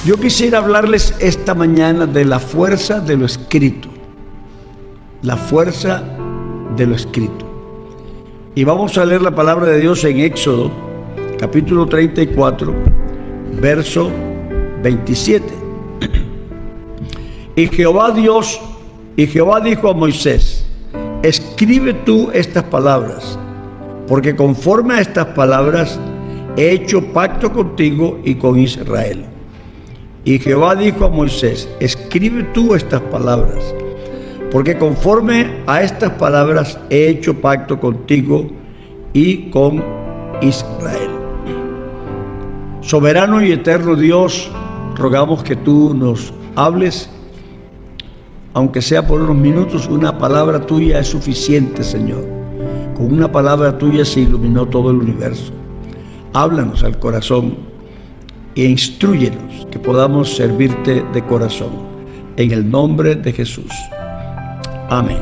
Yo quisiera hablarles esta mañana de la fuerza de lo escrito. La fuerza de lo escrito. Y vamos a leer la palabra de Dios en Éxodo, capítulo 34, verso 27. Y Jehová dijo a Moisés: escribe tú estas palabras, porque conforme a estas palabras he hecho pacto contigo y con Israel. Y Jehová dijo a Moisés: escribe tú estas palabras, porque conforme a estas palabras he hecho pacto contigo y con Israel. Soberano y eterno Dios, rogamos que tú nos hables, aunque sea por unos minutos. Una palabra tuya es suficiente, Señor. Con una palabra tuya se iluminó todo el universo. Háblanos al corazón e instrúyenos, que podamos servirte de corazón. En el nombre de Jesús. Amén.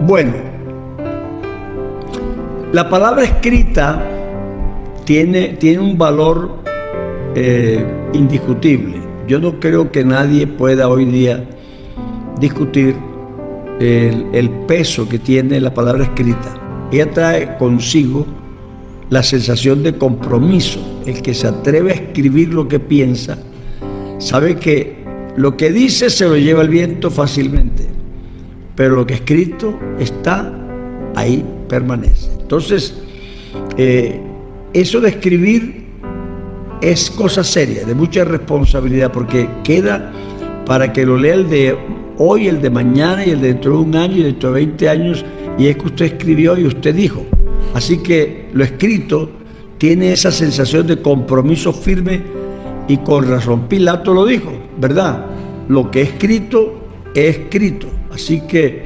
Bueno, la palabra escrita tiene un valor indiscutible. Yo no creo que nadie pueda hoy día discutir el peso que tiene la palabra escrita. Ella trae consigo la sensación de compromiso. El que se atreve a escribir lo que piensa sabe que lo que dice se lo lleva el viento fácilmente, pero lo que escrito está ahí, permanece. Entonces, eso de escribir es cosa seria, de mucha responsabilidad, porque queda para que lo lea el de hoy, el de mañana y el de dentro de un año y dentro de 20 años, y es que usted escribió y usted dijo. Así que lo escrito tiene esa sensación de compromiso firme, y con razón Pilato lo dijo, ¿verdad? Lo que es escrito es escrito. Así que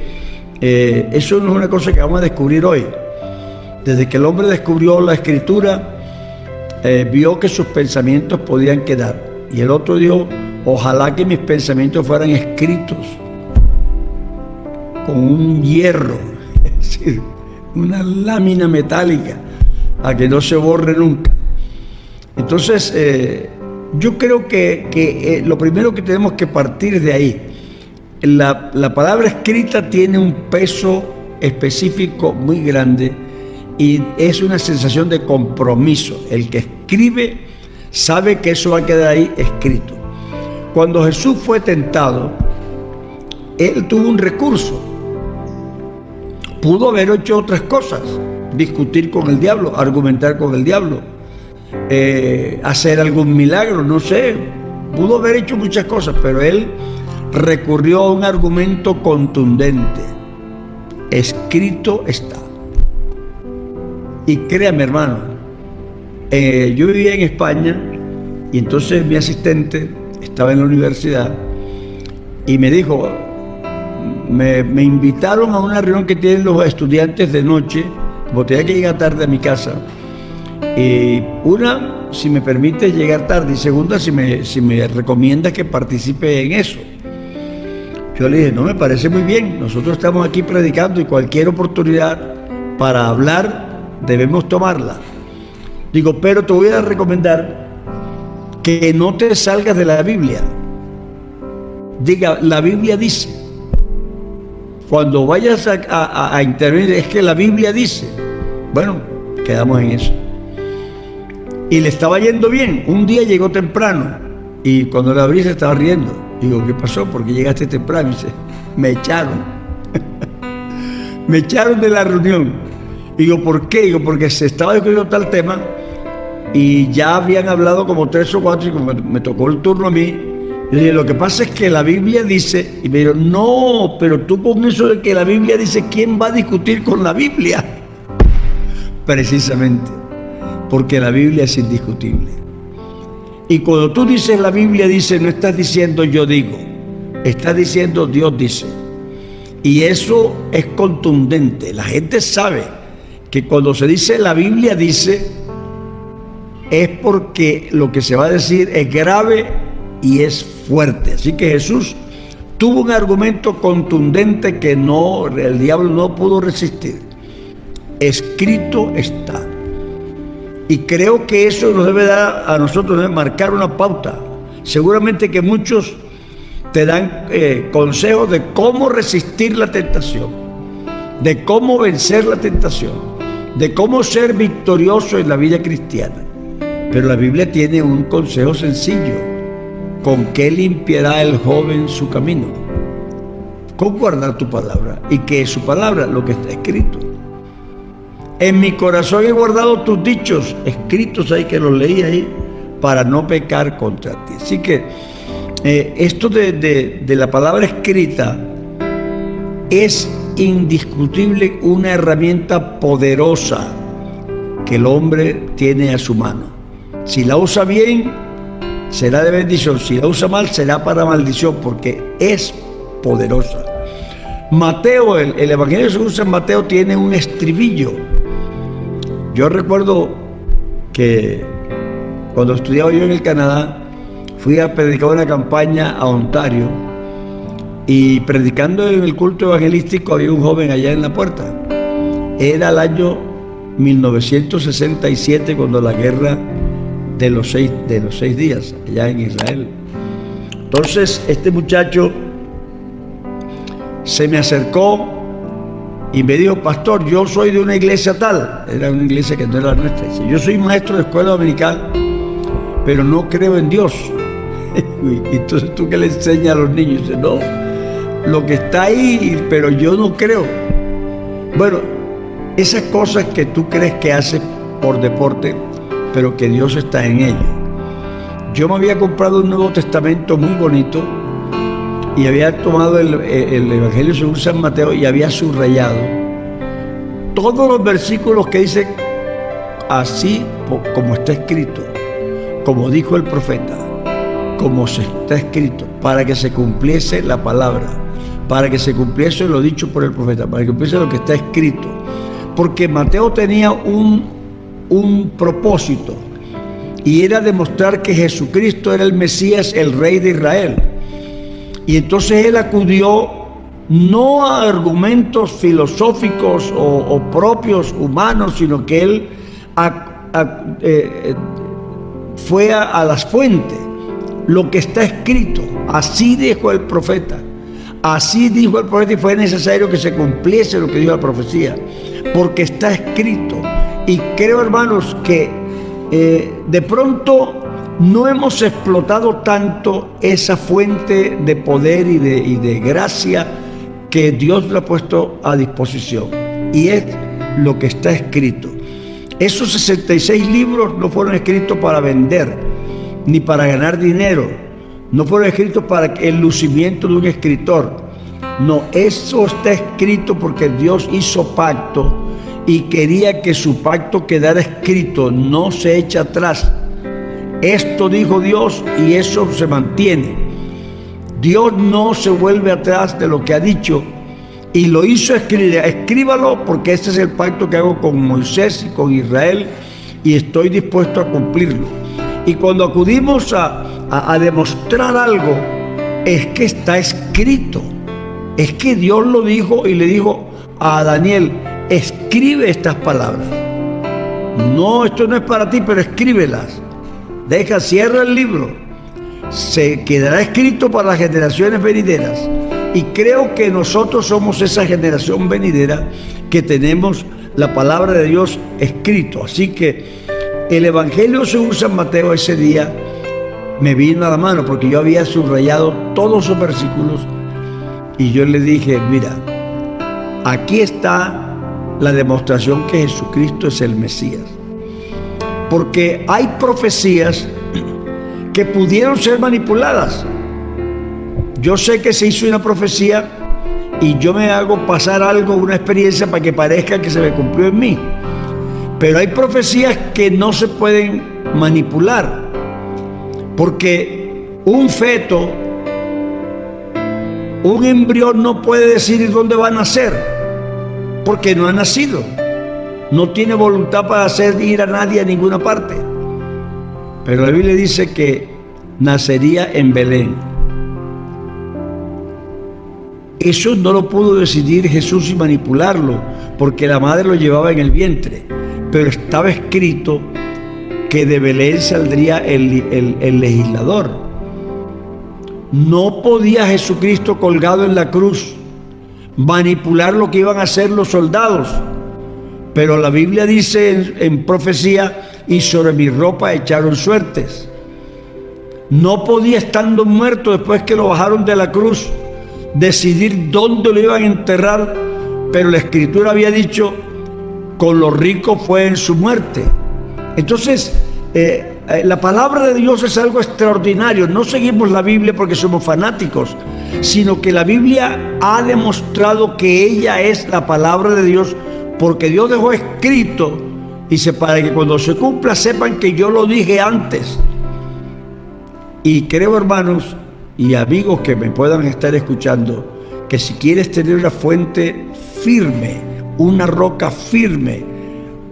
eso no es una cosa que vamos a descubrir hoy. Desde que el hombre descubrió la escritura, vio que sus pensamientos podían quedar. Y el otro dijo: ojalá que mis pensamientos fueran escritos con un hierro, es decir, una lámina metálica, a que no se borre nunca. Entonces, yo creo que lo primero que tenemos que partir es de ahí. La palabra escrita tiene un peso específico muy grande y es una sensación de compromiso. El que escribe sabe que eso va a quedar ahí escrito. Cuando Jesús fue tentado, él tuvo un recurso. Pudo haber hecho otras cosas: discutir con el diablo, argumentar con el diablo, hacer algún milagro, no sé. Pudo haber hecho muchas cosas, pero él recurrió a un argumento contundente: escrito está. Y créame, hermano, yo vivía en España y entonces mi asistente estaba en la universidad y me dijo, me invitaron a una reunión que tienen los estudiantes de noche, como tenía que llegar tarde a mi casa. Y una, si me permite llegar tarde, y segunda, si me recomienda que participe en eso. Yo le dije: no, me parece muy bien, nosotros estamos aquí predicando y cualquier oportunidad para hablar debemos tomarla. Digo: pero te voy a recomendar que no te salgas de la Biblia. Diga: la Biblia dice. Cuando vayas a intervenir, es que la Biblia dice. Bueno, quedamos en eso. Y le estaba yendo bien. Un día llegó temprano y cuando le abrí se estaba riendo. Digo: ¿qué pasó? ¿Por qué llegaste temprano? Y dice: me echaron. Me echaron de la reunión. Digo: ¿por qué? Digo: porque se estaba discutiendo tal tema y ya habían hablado como 3 o 4 y como me tocó el turno a mí. Yo dije: lo que pasa es que la Biblia dice. Y me dijo: no, pero tú con eso de que la Biblia dice, ¿quién va a discutir con la Biblia? Precisamente porque la Biblia es indiscutible. Y cuando tú dices la Biblia dice, no estás diciendo yo digo, estás diciendo Dios dice. Y eso es contundente. La gente sabe que cuando se dice la Biblia dice, es porque lo que se va a decir es grave y es fuerte. Así que Jesús tuvo un argumento contundente que el diablo no pudo resistir. Escrito está. Y creo que eso nos debe dar a nosotros, debe marcar una pauta. Seguramente que muchos te dan consejos de cómo resistir la tentación, de cómo vencer la tentación, de cómo ser victorioso en la vida cristiana. Pero la Biblia tiene un consejo sencillo: ¿con qué limpiará el joven su camino? Con guardar tu palabra. ¿Y qué es su palabra? Lo que está escrito. En mi corazón he guardado tus dichos, escritos ahí, que los leí ahí, para no pecar contra ti. Así que esto de la palabra escrita es indiscutible una herramienta poderosa que el hombre tiene a su mano. Si la usa bien, será de bendición. Si la usa mal, será para maldición, porque es poderosa. Mateo, el Evangelio que se usa en Mateo tiene un estribillo. Yo recuerdo que cuando estudiaba yo en el Canadá, fui a predicar una campaña a Ontario, y predicando en el culto evangelístico había un joven allá en la puerta. Era el año 1967, cuando la guerra de los seis días allá en Israel. Entonces este muchacho se me acercó y me dijo: pastor, yo soy de una iglesia tal. Era una iglesia que no era la nuestra. Dice: yo soy maestro de escuela dominical, pero no creo en Dios. Y entonces, ¿tú qué le enseñas a los niños? Dice: no, lo que está ahí, pero yo no creo. Bueno, esas cosas que tú crees que haces por deporte, pero que Dios está en ello. Yo me había comprado un Nuevo Testamento muy bonito y había tomado el Evangelio según San Mateo y había subrayado todos los versículos que dicen así como está escrito, como dijo el profeta, como se está escrito, para que se cumpliese la palabra, para que se cumpliese lo dicho por el profeta, para que cumpliese lo que está escrito. Porque Mateo tenía un propósito, y era demostrar que Jesucristo era el Mesías, el Rey de Israel. Y entonces él acudió no a argumentos filosóficos o propios humanos, sino que él fue a las fuentes, lo que está escrito. Así dijo el profeta, así dijo el profeta, y fue necesario que se cumpliese lo que dijo la profecía, porque está escrito. Y creo, hermanos, que de pronto no hemos explotado tanto esa fuente de poder y de gracia que Dios le ha puesto a disposición, y es lo que está escrito. Esos 66 libros no fueron escritos para vender, ni para ganar dinero, no fueron escritos para el lucimiento de un escritor. No, eso está escrito porque Dios hizo pacto y quería que su pacto quedara escrito, no se echa atrás. Esto dijo Dios y eso se mantiene. Dios no se vuelve atrás de lo que ha dicho, y lo hizo escribir. Escríbalo, porque este es el pacto que hago con Moisés y con Israel, y estoy dispuesto a cumplirlo. Y cuando acudimos a demostrar algo, es que está escrito, es que Dios lo dijo, y le dijo a Daniel: escribe estas palabras. No, esto no es para ti, pero escríbelas. Cierra el libro. Se quedará escrito para las generaciones venideras. Y creo que nosotros somos esa generación venidera que tenemos la palabra de Dios escrito. Así que el Evangelio según San Mateo ese día me vino a la mano, porque yo había subrayado todos esos versículos, y yo le dije: mira, aquí está la demostración que Jesucristo es el Mesías. Porque hay profecías que pudieron ser manipuladas. Yo sé que se hizo una profecía y yo me hago pasar algo, una experiencia, para que parezca que se me cumplió en mí. Pero hay profecías que no se pueden manipular, porque un feto, un embrión, no puede decir dónde va a nacer, porque no ha nacido. No tiene voluntad para hacer ir a nadie a ninguna parte. Pero la Biblia dice que nacería en Belén. Eso no lo pudo decidir Jesús y manipularlo, porque la madre lo llevaba en el vientre. Pero estaba escrito que de Belén saldría el legislador. No podía Jesucristo colgado en la cruz manipular lo que iban a hacer los soldados. Pero la Biblia dice en profecía, y sobre mi ropa echaron suertes. No podía, estando muerto después que lo bajaron de la cruz, decidir dónde lo iban a enterrar, pero la Escritura había dicho, con los ricos fue en su muerte. Entonces, la palabra de Dios es algo extraordinario. No seguimos la Biblia porque somos fanáticos, sino que la Biblia ha demostrado que ella es la palabra de Dios, porque Dios dejó escrito, dice, para que cuando se cumpla sepan que yo lo dije antes. Y creo, hermanos y amigos que me puedan estar escuchando, que si quieres tener una fuente firme, una roca firme,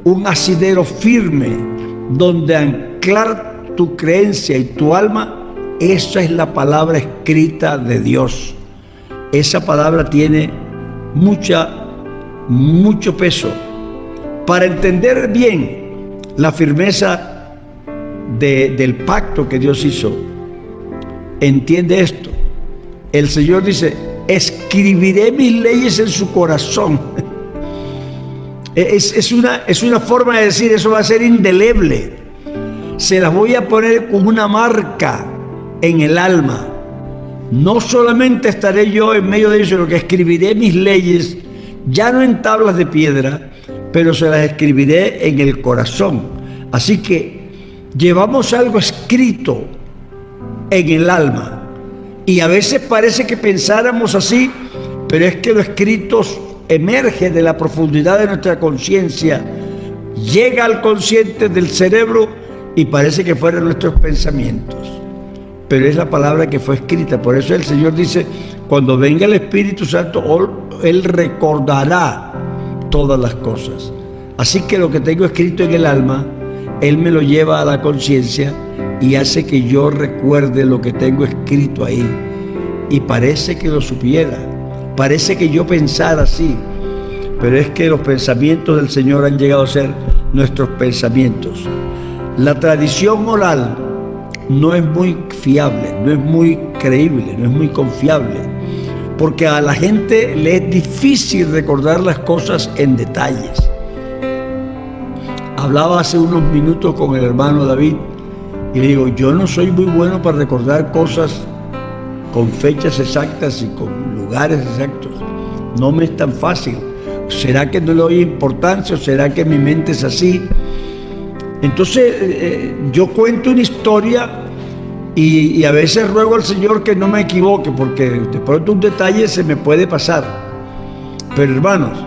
un asidero firme, donde anclar tu creencia y tu alma, esa es la palabra escrita de Dios. Esa palabra tiene mucho peso. Para entender bien la firmeza del pacto que Dios hizo, entiende esto. El Señor dice, escribiré mis leyes en su corazón. Es una forma de decir, eso va a ser indeleble. Se las voy a poner como una marca en el alma. No solamente estaré yo en medio de ellos, sino que escribiré mis leyes, ya no en tablas de piedra, pero se las escribiré en el corazón. Así que llevamos algo escrito en el alma. Y a veces parece que pensáramos así, pero es que lo escrito emerge de la profundidad de nuestra conciencia, llega al consciente del cerebro y parece que fueran nuestros pensamientos. Pero es la palabra que fue escrita. Por eso el Señor dice, cuando venga el Espíritu Santo, Él recordará todas las cosas. Así que lo que tengo escrito en el alma, Él me lo lleva a la conciencia y hace que yo recuerde lo que tengo escrito ahí. Y parece que lo supiera, parece que yo pensara así, pero es que los pensamientos del Señor han llegado a ser nuestros pensamientos. La tradición oral no es muy fiable, no es muy creíble, no es muy confiable, porque a la gente le es difícil recordar las cosas en detalles. Hablaba hace unos minutos con el hermano David y le digo, yo no soy muy bueno para recordar cosas con fechas exactas y con lugares exactos. No me es tan fácil. ¿Será que no le doy importancia o será que mi mente es así? Entonces yo cuento una historia y a veces ruego al Señor que no me equivoque, porque de pronto un detalle se me puede pasar. Pero hermanos,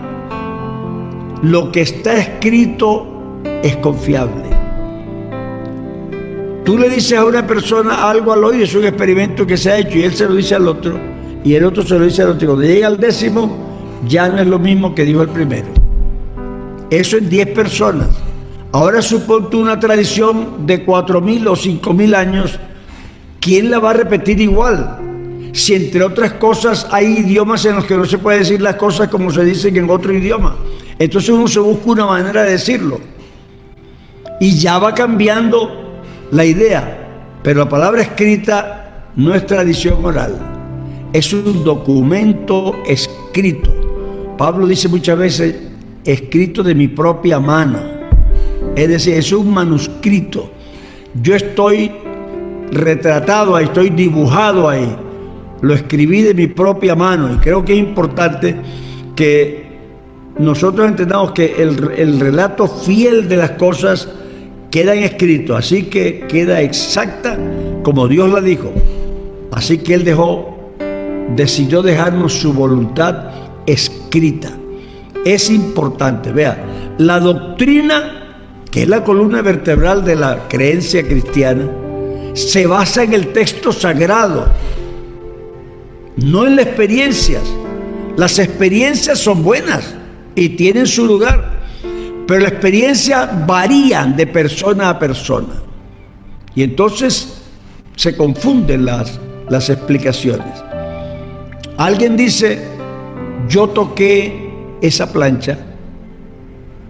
lo que está escrito es confiable. Tú le dices a una persona algo al oído, es un experimento que se ha hecho, y él se lo dice al otro, y el otro se lo dice al otro. Cuando llega al 10º, ya no es lo mismo que dijo el primero. Eso en 10 personas. Ahora suponte una tradición de 4.000 o 5.000 años, ¿quién la va a repetir igual? Si entre otras cosas hay idiomas en los que no se puede decir las cosas como se dicen en otro idioma. Entonces uno se busca una manera de decirlo. Y ya va cambiando la idea, pero la palabra escrita no es tradición oral, es un documento escrito. Pablo dice muchas veces, escrito de mi propia mano, es decir, es un manuscrito. Yo estoy retratado ahí, estoy dibujado ahí, lo escribí de mi propia mano. Y creo que es importante que nosotros entendamos que el relato fiel de las cosas queda escrito, así que queda exacta como Dios la dijo. Así que Él decidió dejarnos su voluntad escrita. Es importante, vea, la doctrina, que es la columna vertebral de la creencia cristiana, se basa en el texto sagrado, no en las experiencias. Las experiencias son buenas y tienen su lugar, pero las experiencias varían de persona a persona. Y entonces se confunden las explicaciones. Alguien dice, yo toqué esa plancha,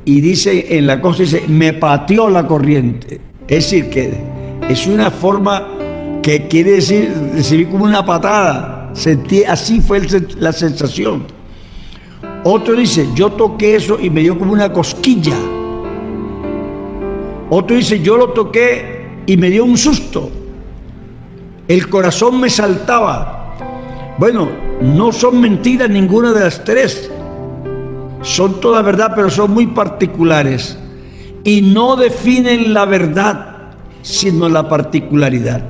y dice en la cosa, dice, me pateó la corriente. Es decir, que es una forma que quiere decir recibí como una patada. Sentí, así fue la sensación. Otro dice, yo toqué eso y me dio como una cosquilla. Otro dice, yo lo toqué y me dio un susto. El corazón me saltaba. Bueno, no son mentiras ninguna de las tres. Son toda verdad, pero son muy particulares. Y no definen la verdad, sino la particularidad.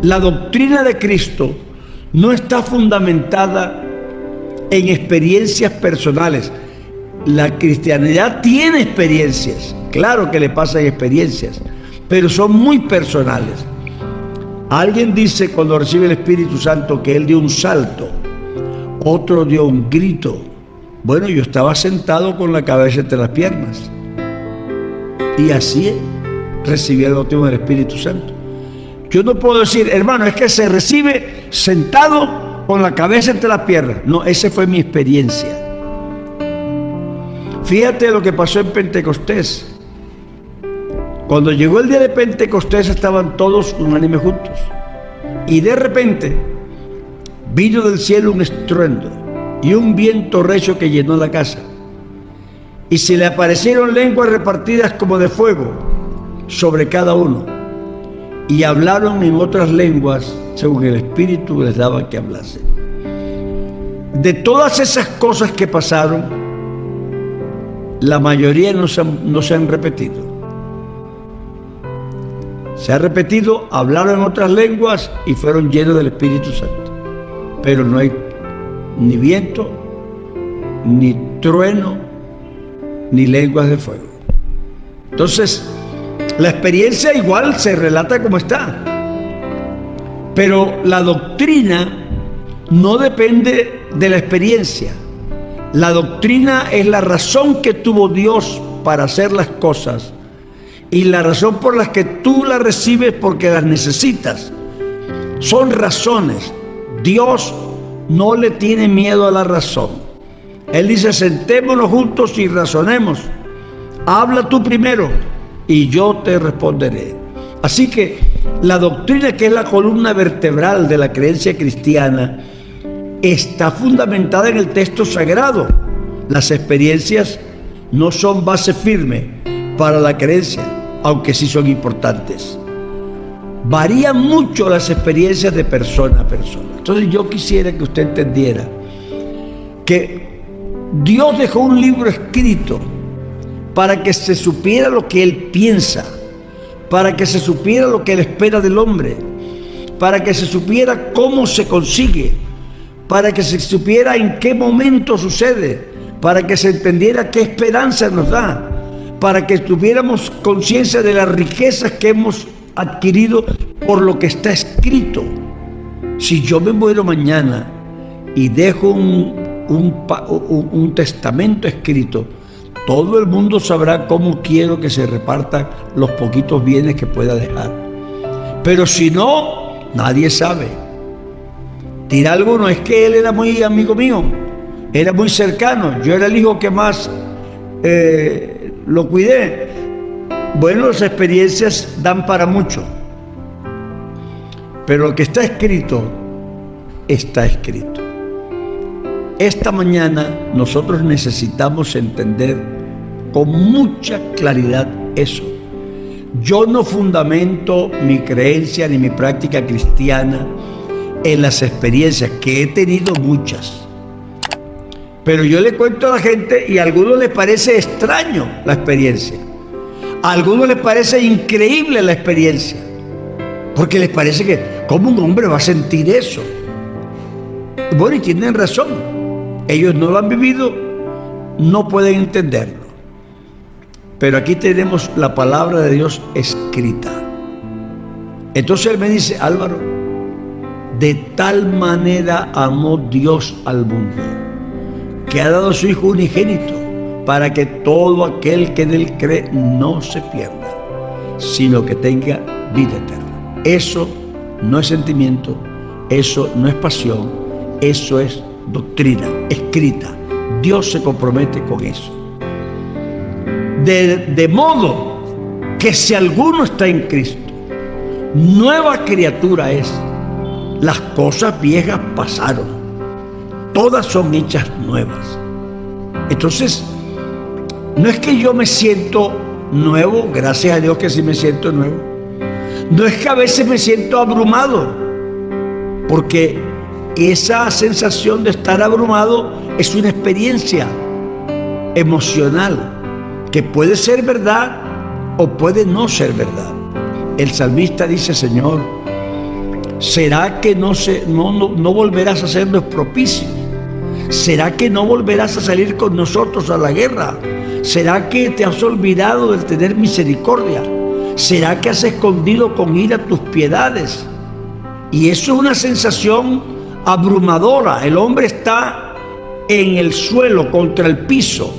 La doctrina de Cristo no está fundamentada en experiencias personales. La cristianidad tiene experiencias, claro que le pasan experiencias, pero son muy personales. Alguien dice cuando recibe el Espíritu Santo que él dio un salto, otro dio un grito. Bueno, yo estaba sentado con la cabeza entre las piernas y así recibí el bautismo del Espíritu Santo. Yo no puedo decir, hermano, es que se recibe sentado con la cabeza entre las piernas. No, esa fue mi experiencia. Fíjate lo que pasó en Pentecostés. Cuando llegó el día de Pentecostés estaban todos unánimes juntos. Y de repente vino del cielo un estruendo y un viento recio que llenó la casa. Y se le aparecieron lenguas repartidas como de fuego sobre cada uno. Y hablaron en otras lenguas según el Espíritu les daba que hablasen. De todas esas cosas que pasaron, la mayoría no se han repetido. Se ha repetido, hablaron en otras lenguas y fueron llenos del Espíritu Santo. Pero no hay ni viento, ni trueno, ni lenguas de fuego. Entonces, la experiencia igual se relata como está. Pero la doctrina no depende de la experiencia. La doctrina es la razón que tuvo Dios para hacer las cosas y la razón por la que tú las recibes porque las necesitas. Son razones. Dios no le tiene miedo a la razón. Él dice, sentémonos juntos y razonemos. Habla tú primero y yo te responderé. Así que la doctrina, que es la columna vertebral de la creencia cristiana, está fundamentada en el texto sagrado. Las experiencias no son base firme para la creencia, aunque sí son importantes. Varían mucho las experiencias de persona a persona. Entonces yo quisiera que usted entendiera que Dios dejó un libro escrito para que se supiera lo que Él piensa, para que se supiera lo que Él espera del hombre, para que se supiera cómo se consigue, para que se supiera en qué momento sucede, para que se entendiera qué esperanza nos da, para que tuviéramos conciencia de las riquezas que hemos adquirido por lo que está escrito. Si yo me muero mañana y dejo un testamento escrito, todo el mundo sabrá cómo quiero que se repartan los poquitos bienes que pueda dejar. Pero si no, nadie sabe. Dirá alguno, es que él era muy amigo mío, era muy cercano, yo era el hijo que más lo cuidé. Bueno, las experiencias dan para mucho, pero lo que está escrito, está escrito. Esta mañana nosotros necesitamos entender con mucha claridad eso. Yo no fundamento mi creencia ni mi práctica cristiana en las experiencias, que he tenido muchas. Pero yo le cuento a la gente y a algunos les parece extraño la experiencia. A algunos les parece increíble la experiencia. Porque les parece que, ¿cómo un hombre va a sentir eso? Bueno, y tienen razón. Ellos no lo han vivido, no pueden entenderlo. Pero aquí tenemos la palabra de Dios escrita. Entonces él me dice, Álvaro, de tal manera amó Dios al mundo, que ha dado a su Hijo unigénito, para que todo aquel que en él cree no se pierda, sino que tenga vida eterna. Eso no es sentimiento, eso no es pasión, eso es doctrina escrita. Dios se compromete con eso. De modo que si alguno está en Cristo, nueva criatura es. Las cosas viejas pasaron, todas son hechas nuevas. Entonces, no es que yo me siento nuevo, gracias a Dios que sí me siento nuevo. No es que a veces me siento abrumado, porque esa sensación de estar abrumado es una experiencia emocional que puede ser verdad o puede no ser verdad. El salmista dice: Señor, ¿será que no volverás a hacernos propicios? ¿Será que no volverás a salir con nosotros a la guerra? ¿Será que te has olvidado de tener misericordia? ¿Será que has escondido con ira tus piedades? Y eso es una sensación abrumadora. El hombre está en el suelo, contra el piso,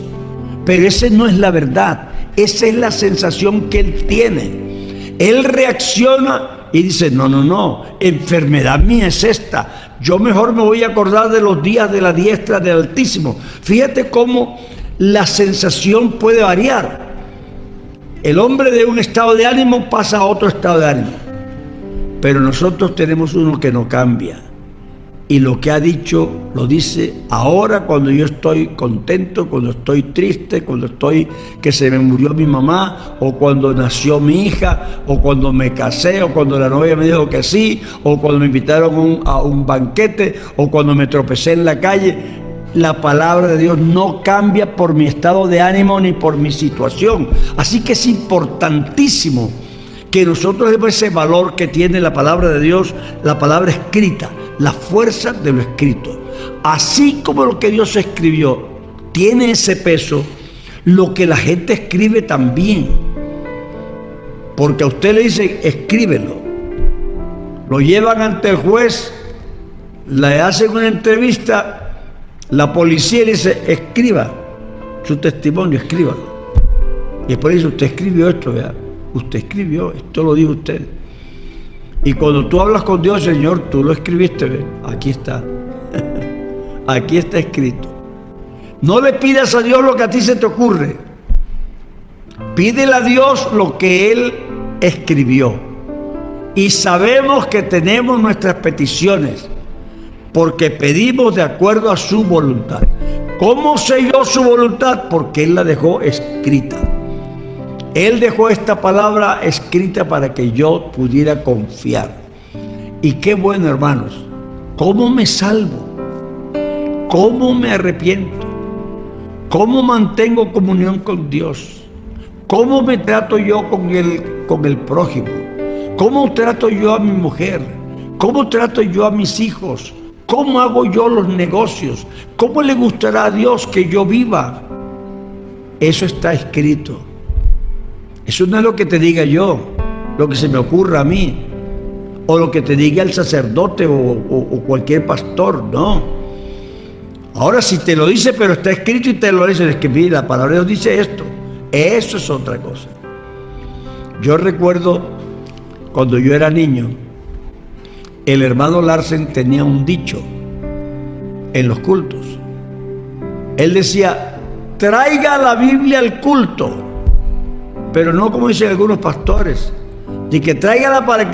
pero esa no es la verdad. Esa es la sensación que él tiene. Él reacciona y dice: no, enfermedad mía es esta. Yo mejor me voy a acordar de los días de la diestra del Altísimo. Fíjate cómo la sensación puede variar. El hombre de un estado de ánimo pasa a otro estado de ánimo, pero nosotros tenemos uno que no cambia, y lo que ha dicho lo dice ahora, cuando yo estoy contento, cuando estoy triste, cuando estoy que se me murió mi mamá, o cuando nació mi hija, o cuando me casé, o cuando la novia me dijo que sí, o cuando me invitaron a un banquete, o cuando me tropecé en la calle. La palabra de Dios no cambia por mi estado de ánimo ni por mi situación. Así que es importantísimo que nosotros demos ese valor que tiene la palabra de Dios, la palabra escrita, la fuerza de lo escrito. Así como lo que Dios escribió tiene ese peso, lo que la gente escribe también. Porque a usted le dicen: escríbelo. Lo llevan ante el juez, le hacen una entrevista. La policía le dice: escriba su testimonio, escríbalo. Y después dice: usted escribió esto, ¿verdad? Usted escribió, esto lo dijo usted. Y cuando tú hablas con Dios: Señor, tú lo escribiste, ¿verdad? Aquí está. Aquí está escrito. No le pidas a Dios lo que a ti se te ocurre. Pídele a Dios lo que Él escribió. Y sabemos que tenemos nuestras peticiones, porque pedimos de acuerdo a su voluntad. ¿Cómo sé yo su voluntad? Porque Él la dejó escrita. Él dejó esta palabra escrita para que yo pudiera confiar. Y qué bueno, hermanos. ¿Cómo me salvo? ¿Cómo me arrepiento? ¿Cómo mantengo comunión con Dios? ¿Cómo me trato yo con el prójimo? ¿Cómo trato yo a mi mujer? ¿Cómo trato yo a mis hijos? ¿Cómo hago yo los negocios? ¿Cómo le gustará a Dios que yo viva? Eso está escrito. Eso no es lo que te diga yo, lo que se me ocurra a mí, o lo que te diga el sacerdote o cualquier pastor, no. Ahora, si te lo dice, pero está escrito y te lo dice, es que mira, la palabra de Dios dice esto. Eso es otra cosa. Yo recuerdo cuando yo era niño, el hermano Larsen tenía un dicho en los cultos. Él decía: traiga la Biblia al culto, pero no como dicen algunos pastores, de que tráigala para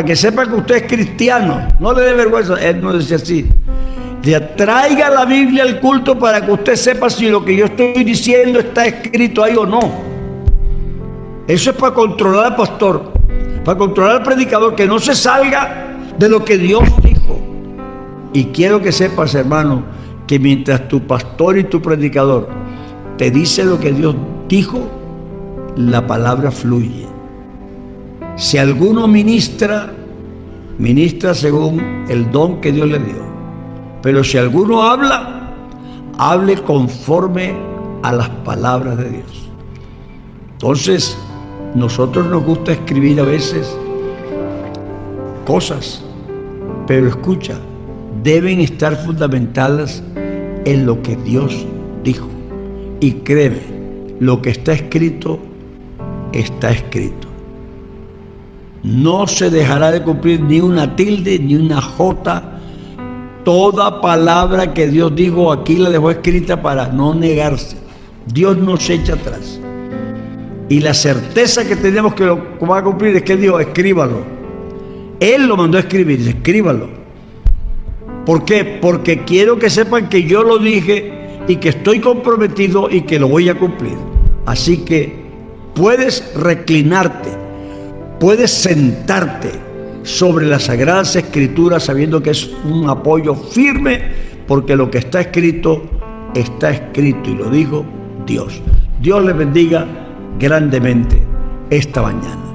que sepa que usted es cristiano, no le dé vergüenza. Él no decía así. Decía: traiga la Biblia al culto para que usted sepa si lo que yo estoy diciendo está escrito ahí o no. Eso es para controlar al pastor, para controlar al predicador, que no se salga de lo que Dios dijo. Y quiero que sepas, hermano, que mientras tu pastor y tu predicador te dice lo que Dios dijo, la palabra fluye. Si alguno ministra según el don que Dios le dio. Pero si alguno habla, hable conforme a las palabras de Dios. Entonces, nosotros nos gusta escribir a veces cosas, pero escucha, deben estar fundamentadas en lo que Dios dijo. Y créeme, lo que está escrito, está escrito. No se dejará de cumplir ni una tilde, ni una jota. Toda palabra que Dios dijo, aquí la dejó escrita para no negarse. Dios no se echa atrás. Y la certeza que tenemos que lo va a cumplir es que Dios: escríbalo. Él lo mandó a escribir, dice, escríbalo. ¿Por qué? Porque quiero que sepan que yo lo dije y que estoy comprometido y que lo voy a cumplir. Así que puedes reclinarte, puedes sentarte sobre las Sagradas Escrituras sabiendo que es un apoyo firme, porque lo que está escrito y lo dijo Dios. Dios les bendiga grandemente esta mañana.